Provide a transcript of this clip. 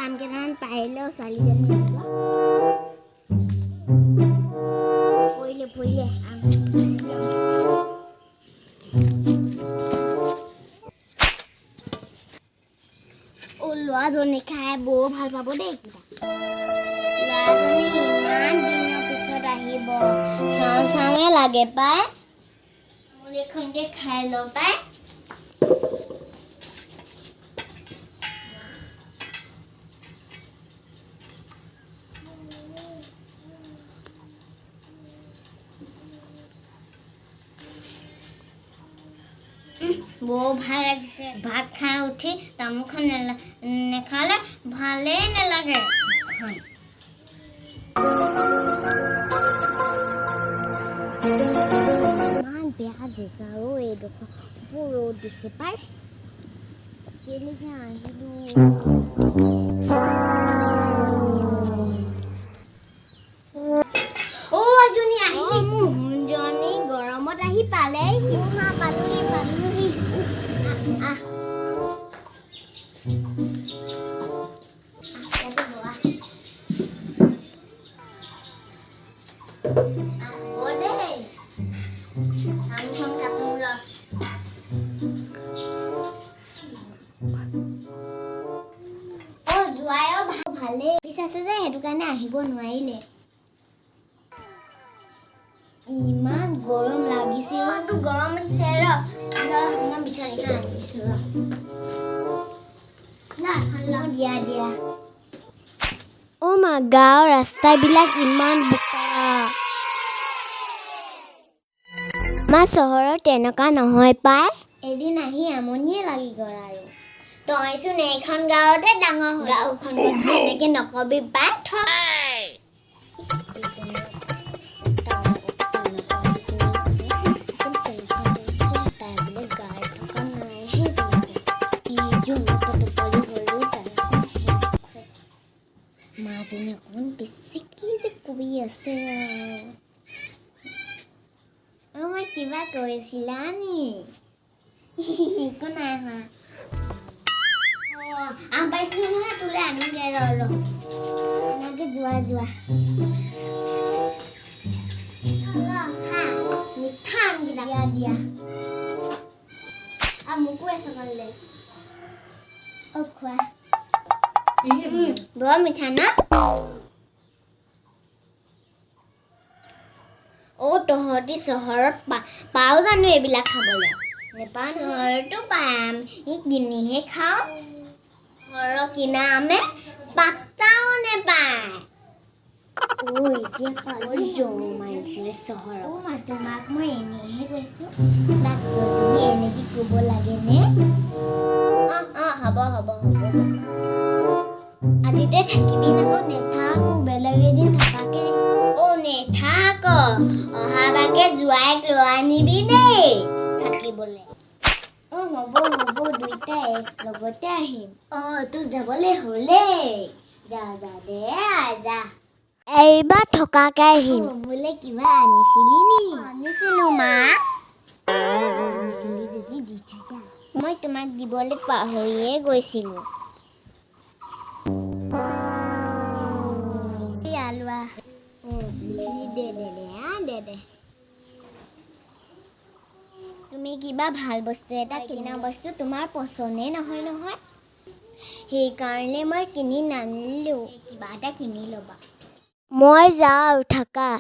আম কেইটামান পাৰিলেও ছোৱালীজনী পৰিলে আম ল'ৰাজনী খাই বৰ ভাল পাব দেই ল'ৰাজনী ইমান দিনৰ পিছত আহিব চাওঁ চাওঁৱে লাগে পাই মোৰ এখনকে খাই লওঁ পাই বৰ ভাল লাগিছে ভাত খাই উঠি তামোলখন নেখালে ভালেই নালাগে ইমান বেয়া জেগা এইডোখৰ বৰ ৰ'দ দিছে পাই কেলে যে আহিলোঁ এজনী আহিলে মোৰ হুনজনী গৰমত আহি পালেহি পালোহি ভালে পিছ আছে যে সেইটো কাৰণে আহিব নোৱাৰিলে ইমান গৰম লাগিছে গৰম লাগিছে বিচনীখন আনিছো দিয়া মা গাঁৱৰ ৰাস্তাবিলাক ইমান বোকা আমাৰ চহৰত তেনেকুৱা নহয় পাই এদিন আহি আমনিয়ে লাগি গ'ল আৰু তইচোন এইখন গাঁৱতে ডাঙৰ গাঁওখন কথা এনেকে নকবি পাই মাজনী অকণমান বেছি কি যে কবি আছে মই কিবা কৈছিলা নি একো নাই হোৱা আম পাইছোঁ নহয় তোলে আনিমগৈ এনেকৈ যোৱা মিঠা আমকেইটা দিয়া আৰু মোকো এচকল দে খোৱা বৰ মিঠা ন তহঁতি চহৰত পাওঁ জানো এইবিলাক খাবলৈ নেপাওঁ চহৰতো পাম কিনিহে খাওঁ ঘৰৰ কিনা আমে পাত্তাও নেপায় এতিয়া পালোঁ জম মাৰিছিলে চহৰত তোমাক মই এনেহে কৈছোঁ তুমি এনেকৈ ক'ব লাগেনে হ'ব আজিতে থাকিবি নহয় নেথাকো বেলেগ এদিন থকাকে নেথাক অহাবাকে জোৱাইক লৈ আনিবি দেই থাকিবলৈ হ'ব দুইটাই লগতে আহিম তোৰ যাবলৈ হ'লেই যা দে যা এইবাৰ থকাকে আহিম বোলে কিবা আনিছিলি নি আনিছিলোঁ মা যদি দি থৈ যা মই তোমাক দিবলৈ পাহৰিয়ে গৈছিলোঁ লোৱা দে তুমি কিবা ভাল বস্তু এটা কিনা বস্তু তোমাৰ পচন্দেই নহয় সেইকাৰণে মই কিনি নানিলোঁ কিবা এটা কিনি ল'বা মই যাওঁ থাকা